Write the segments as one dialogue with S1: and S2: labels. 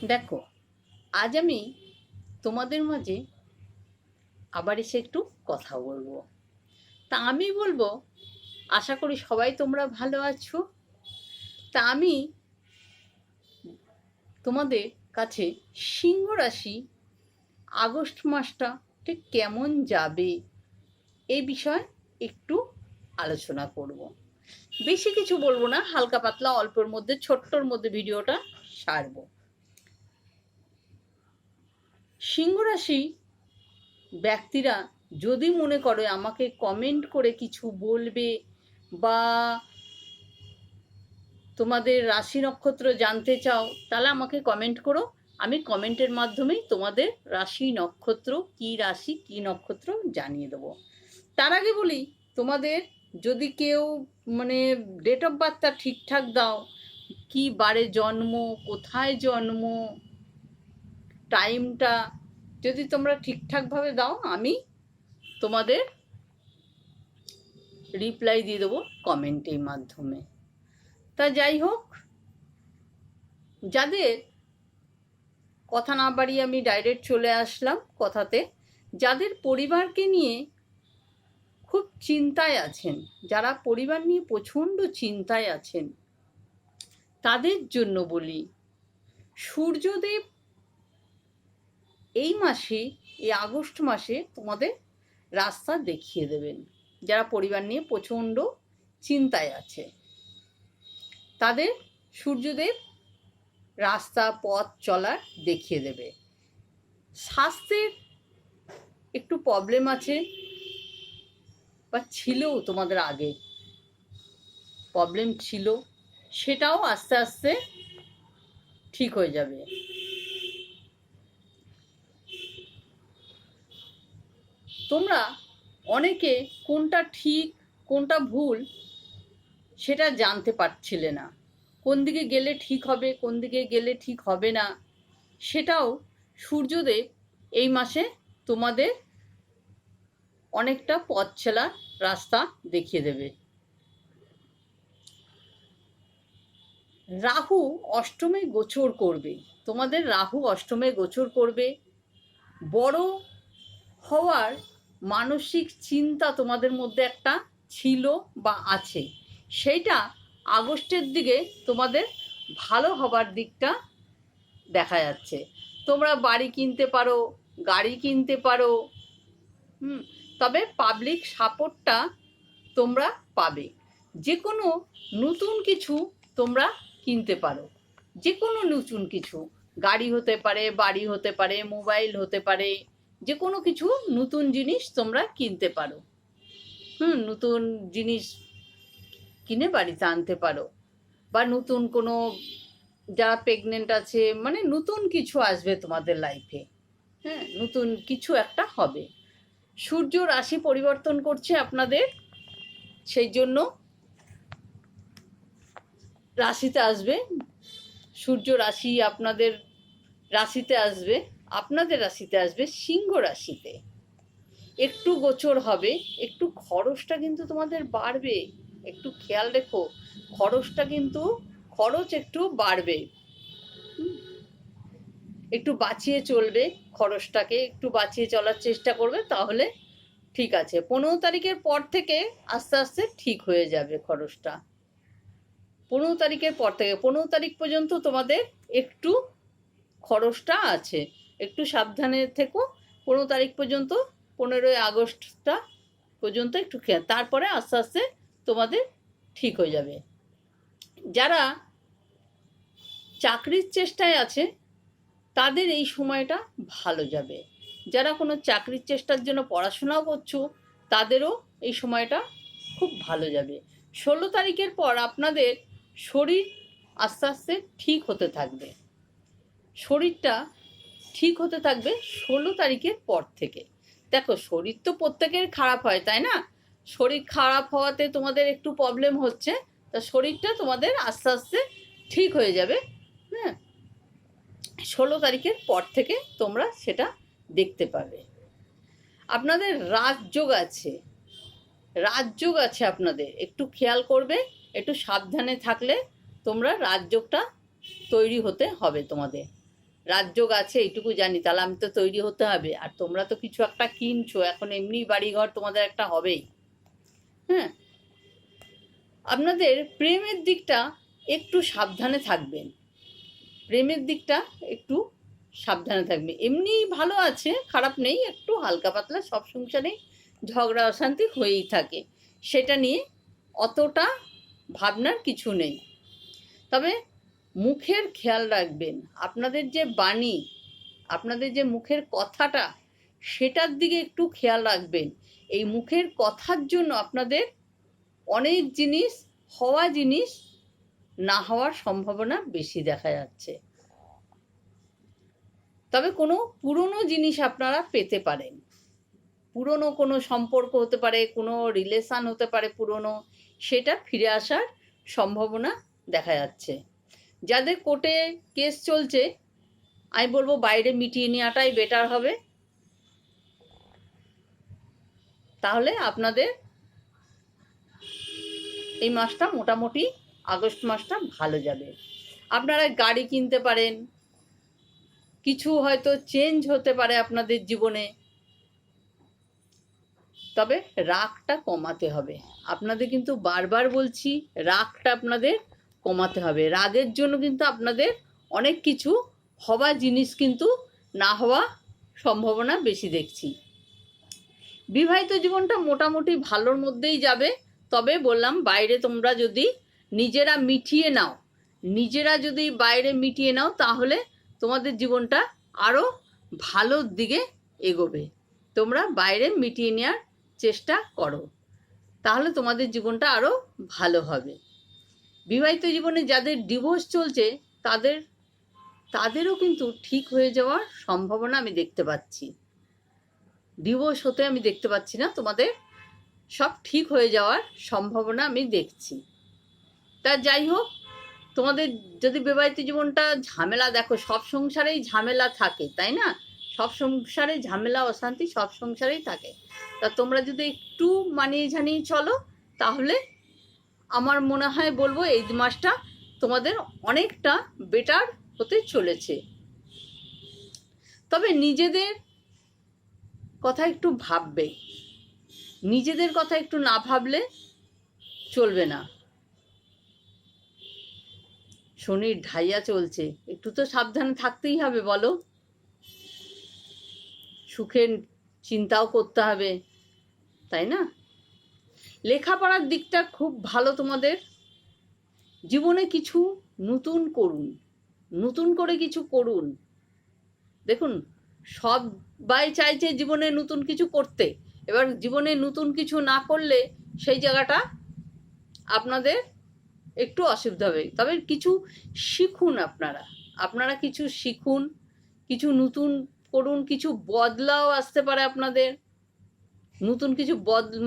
S1: দেখো, আজ আমি তোমাদের মাঝে আবার এসে একটু কথা বলবো। তা আমি বলবো, আশা করি সবাই তোমরা ভালো আছো। তা আমি তোমাদের কাছে সিংহ রাশি আগস্ট মাসটা ঠিক কেমন যাবে এই বিষয়ে একটু আলোচনা করব। বেশি কিছু বলবো না, হালকা পাতলা অল্পের মধ্যে ছোট্টর মধ্যে ভিডিওটা সারবো। সিংহ রাশি ব্যক্তিরা যদি মনে করে আমাকে কমেন্ট করে কিছু বলবে বা তোমাদের রাশি নক্ষত্র জানতে চাও, তাহলে আমাকে কমেন্ট করো। আমি কমেন্টের মাধ্যমেই তোমাদের রাশি নক্ষত্র কি রাশি কি নক্ষত্র জানিয়ে দেবো। তার আগে বলি, তোমাদের যদি কেউ ডেট অফ বার্থটা ঠিকঠাক দাও, কি বারে জন্ম, কোথায় জন্ম, টাইমটা যদি তোমরা ঠিকঠাকভাবে দাও, আমি তোমাদের রিপ্লাই দিয়ে দেবো কমেন্টের মাধ্যমে। তা যাই হোক, যাদের কথা না বাড়িয়ে আমি ডাইরেক্ট চলে আসলাম কথাতে, যাদের পরিবারকে নিয়ে খুব চিন্তায় আছেন, যারা পরিবার নিয়ে প্রচণ্ড চিন্তায় আছেন, তাদের জন্য বলি, সূর্যদেব এই মাসে, এই আগস্ট মাসে তোমাদের রাস্তা দেখিয়ে দেবেন। যারা পরিবার নিয়ে প্রচণ্ড চিন্তায় আছে, তাদের সূর্যদেব রাস্তা পথ চলার দেখিয়ে দেবে। স্বাস্থ্যের একটু প্রবলেম আছে বা ছিলও, তোমাদের আগে প্রবলেম ছিল, সেটাও আস্তে আস্তে ঠিক হয়ে যাবে। তোমরা অনেকে কোনটা ঠিক কোনটা ভুল সেটা জানতে পারছিলে না, কোন দিকে গেলে ঠিক হবে কোন দিকে গেলে ঠিক হবে না, সেটাও সূর্যদেব এই মাসে তোমাদের অনেকটা পথ চলার রাস্তা দেখিয়ে দেবে। রাহু অষ্টমে গোচর করবে, তোমাদের রাহু অষ্টমে গোচর করবে। বড় হওয়ার মানসিক চিন্তা তোমাদের মধ্যে একটা ছিল বা আছে, সেইটা আগস্টের দিকে তোমাদের ভালো হবার দিকটা দেখা যাচ্ছে। তোমরা বাড়ি কিনতে পারো, গাড়ি কিনতে পারো, তবে পাবলিক সাপোর্টটা তোমরা পাবে। যে কোনো নতুন কিছু তোমরা কিনতে পারো, যে কোনো নতুন কিছু, গাড়ি হতে পারে, বাড়ি হতে পারে, মোবাইল হতে পারে, যে কোনো কিছু নতুন জিনিস তোমরা কিনতে পারো। নতুন জিনিস কিনে বাড়িতে আনতে পারো, বা নতুন কোনো, যারা প্রেগনেন্ট আছে, নতুন কিছু আসবে তোমাদের লাইফে। নতুন কিছু একটা হবে। সূর্য রাশি পরিবর্তন করছে আপনাদের, সেই জন্য রাশিতে আসবে, সূর্য রাশি আপনাদের রাশিতে আসবে, আপনাদের রাশিতে আসবে সিংহ রাশিতে। একটু গোচর হবে, একটু খরচটা কিন্তু তোমাদের বাড়বে, একটু খেয়াল রেখো, খরচটা কিন্তু খরচ একটু বাড়বে, একটু বাঁচিয়ে চলবে, খরচটাকে একটু বাঁচিয়ে চলার চেষ্টা করবে, তাহলে ঠিক আছে। 15 তারিখের পর থেকে আস্তে আস্তে ঠিক হয়ে যাবে খরচটা। 15 তারিখের পর থেকে 15 তারিখ পর্যন্ত তোমাদের একটু খরচটা আছে, একটু সাবধানে থেকো। 15 তারিখ পর্যন্ত, 15ই আগস্টটা পর্যন্ত একটু খেয়াল, তারপরে আস্তে আস্তে তোমাদের ঠিক হয়ে যাবে। যারা চাকরির চেষ্টায় আছে তাদের এই সময়টা ভালো যাবে। যারা কোনো চাকরির চেষ্টার জন্য পড়াশোনাও করছো, তাদেরও এই সময়টা খুব ভালো যাবে। 16 তারিখের পর আপনাদের শরীর আস্তে আস্তে ঠিক হতে থাকবে, শরীরটা ঠিক হতে থাকবে 16 তারিখের পর থেকে। দেখো, শরীর তো প্রত্যেকের খারাপ হয়, তাই না? শরীর খারাপ হওয়াতে তোমাদের একটু প্রবলেম হচ্ছে, তা শরীরটা তোমাদের আস্তে আস্তে ঠিক হয়ে যাবে। 16 তারিখের পর থেকে তোমরা সেটা দেখতে পাবে। আপনাদের রাজযোগ আছে, রাজযোগ আছে, আপনাদের একটু খেয়াল করবে, একটু সাবধানে থাকলে তোমরা রাজযোগটা তৈরি হতে হবে তোমাদের। রাজযোগ আছে এইটুকু জানি, তাহলে আমি তো তৈরি হতে হবে। আর তোমরা তো কিছু একটা কিনছো, এখন এমনি বাড়িঘর তোমাদের একটা হবেই। হ্যাঁ, আপনাদের প্রেমের দিকটা একটু সাবধানে থাকবেন, প্রেমের দিকটা একটু সাবধানে থাকবে। এমনি ভালো আছে, খারাপ নেই, একটু হালকা পাতলা সব সংসারেই ঝগড়া অশান্তি হয়েই থাকে, সেটা নিয়ে অতটা ভাবনার কিছু নেই। তবে মুখের খেয়াল রাখবেন, আপনাদের যে বাণী, আপনাদের যে মুখের কথাটা, সেটার দিকে একটু খেয়াল রাখবেন। এই মুখের কথার জন্য আপনাদের অনেক জিনিস হওয়া জিনিস না হওয়ার সম্ভাবনা বেশি দেখা যাচ্ছে। তবে কোনো পুরনো জিনিস আপনারা পেতে পারেন, পুরনো কোনো সম্পর্ক হতে পারে, কোনো রিলেশান হতে পারে পুরনো, সেটা ফিরে আসার সম্ভাবনা দেখা যাচ্ছে। যাদের কোর্টে কেস চলছে, আমি বলবো বাইরে মিটিয়ে নেওয়াটাই বেটার হবে, তাহলে আপনাদের এই মাসটা মোটামুটি আগস্ট মাসটা ভালো যাবে। আপনারা গাড়ি কিনতে পারেন, কিছু হয়তো চেঞ্জ হতে পারে আপনাদের জীবনে। তবে রাগটা কমাতে হবে আপনাদের, কিন্তু বারবার বলছি রাগটা আপনাদের কমাতে হবে। রাগের জন্য কিন্তু আপনাদের অনেক কিছু হওয়া জিনিস কিন্তু না হওয়া সম্ভাবনা বেশি দেখছি। বিবাহিত জীবনটা মোটামুটি ভালোর মধ্যেই যাবে। তবে বললাম বাইরে তোমরা যদি নিজেরা মিটিয়ে নাও, নিজেরা যদি বাইরে মিটিয়ে নাও, তাহলে তোমাদের জীবনটা আরও ভালোর দিকে এগোবে। তোমরা বাইরে মিটিয়ে নেওয়ার চেষ্টা করো, তাহলে তোমাদের জীবনটা আরও ভালো হবে। বিবাহিত জীবনে যাদের ডিভোর্স চলছে, তাদেরও কিন্তু ঠিক হয়ে যাওয়ার সম্ভাবনা আমি দেখতে পাচ্ছি। ডিভোর্স হতে আমি দেখতে পাচ্ছি না, তোমাদের সব ঠিক হয়ে যাওয়ার সম্ভাবনা আমি দেখছি। তা যাই হোক, তোমাদের যদি বিবাহিত জীবনটা ঝামেলা, দেখো সব সংসারেই ঝামেলা থাকে, তাই না? সব সংসারে ঝামেলা অশান্তি সব সংসারেই থাকে। তা তোমরা যদি একটু মানিয়ে ঝানিয়ে চলো, তাহলে আমার মনে হয় বলবো এই মাসটা তোমাদের অনেকটা বেটার হতে চলেছে। তবে নিজেদের কথা একটু ভাববে, নিজেদের কথা একটু না ভাবলে চলবে না। শনির ঢাইয়া চলছে, একটু তো সাবধানে থাকতেই হবে, বলো। সুখের চিন্তাও করতে হবে, তাই না? লেখাপড়ার দিকটা খুব ভালো তোমাদের। জীবনে কিছু নতুন করুন, নতুন করে কিছু করুন। দেখুন, সবাই চাইছে জীবনে নতুন কিছু করতে, এবার জীবনে নতুন কিছু না করলে সেই জায়গাটা আপনাদের একটু অসুবিধা হবে। তবে কিছু শিখুন, আপনারা কিছু শিখুন, কিছু নতুন করুন, কিছু বদলাও আসতে পারে আপনাদের। নতুন কিছু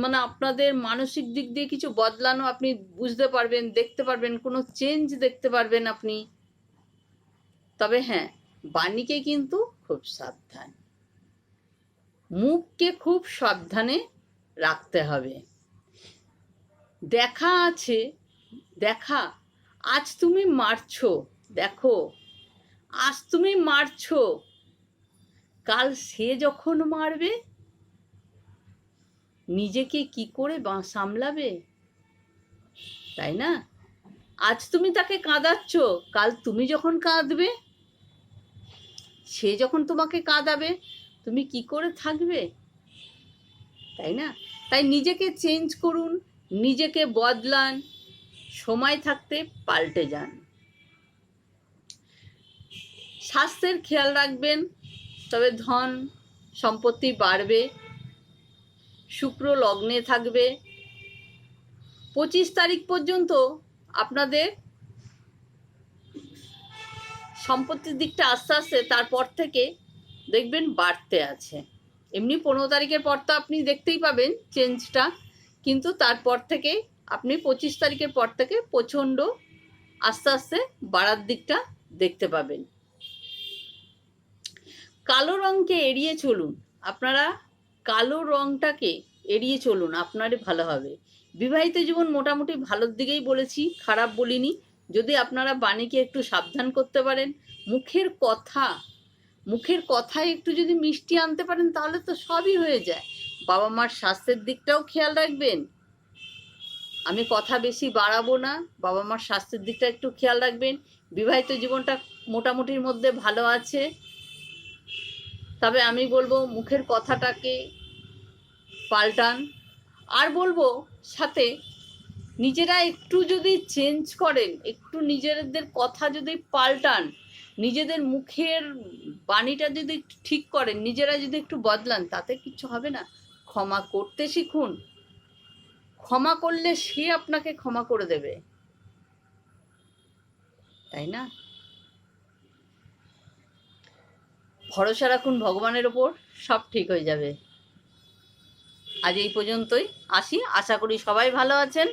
S1: মানে আপনাদের মানসিক দিক দিয়ে কিছু বদলানো আপনি বুঝতে পারবেন, দেখতে পারবেন, কোনো চেঞ্জ দেখতে পারবেন আপনি। তবে হ্যাঁ, বাণীকে কিন্তু খুব সাবধান, মুখকে খুব সাবধানে রাখতে হবে। দেখা আছে, দেখা, আজ তুমি মারছো, দেখো আজ তুমি মারছো, কাল সে যখন মারবে নিজেকে কি করে সামলাবে, তাই না? আজ তুমি তাকে কাঁদাচ্ছ, কাল তুমি যখন কাঁদবে, সে যখন তোমাকে কাঁদাবে, তুমি কি করে থাকবে, তাই না? তাই নিজেকে চেঞ্জ করুন, নিজেকে বদলান, সময় থাকতে পাল্টে যান। স্বাস্থ্যের খেয়াল রাখবেন, তবে ধন সম্পত্তি বাড়বে। শুক্র লগ্নে থাকবে 25 তারিখ পর্যন্ত। আপনাদের সম্পত্তির দিকটা আস্তে আস্তে তারপর থেকে দেখবেন বাড়তে আছে। এমনি 15 তারিখের পর তো আপনি দেখতেই পাবেন চেঞ্জটা, কিন্তু তারপর থেকে আপনি 25 তারিখের পর থেকে প্রচণ্ড আস্তে আস্তে বাড়ার দিকটা দেখতে পাবেন। কালো রঙকে এড়িয়ে চলুন, আপনারা কালো রঙটাকে এড়িয়ে চলুন, আপনারই ভালো হবে। বিবাহিত জীবন মোটামুটি ভালোর দিকেই বলেছি, খারাপ বলিনি। যদি আপনারা বাণীকে একটু সাবধান করতে পারেন, মুখের কথায় একটু যদি মিষ্টি আনতে পারেন তাহলে তো সবই হয়ে যায়। বাবা মার স্বাস্থ্যের দিকটাও খেয়াল রাখবেন। আমি কথা বেশি বাড়াবো না, বাবা মার স্বাস্থ্যের দিকটা একটু খেয়াল রাখবেন। বিবাহিত জীবনটা মোটামুটির মধ্যে ভালো আছে, তবে আমি বলবো মুখের কথাটাকে পাল্টান। আর বলবো সাথে নিজেরা একটু যদি চেঞ্জ করেন, একটু নিজেদের কথা যদি পাল্টান, নিজেদের মুখের বাণীটা যদি ঠিক করেন, নিজেরা যদি একটু বদলান, তাতে কিচ্ছু হবে না। ক্ষমা করতে শিখুন, ক্ষমা করলে সে আপনাকে ক্ষমা করে দেবে, তাই না? ভরসা রাখুন ভগবানের ওপর, সব ঠিক হয়ে যাবে। আজ এই পর্যন্তই, আসি। আশা করি সবাই ভালো আছেন।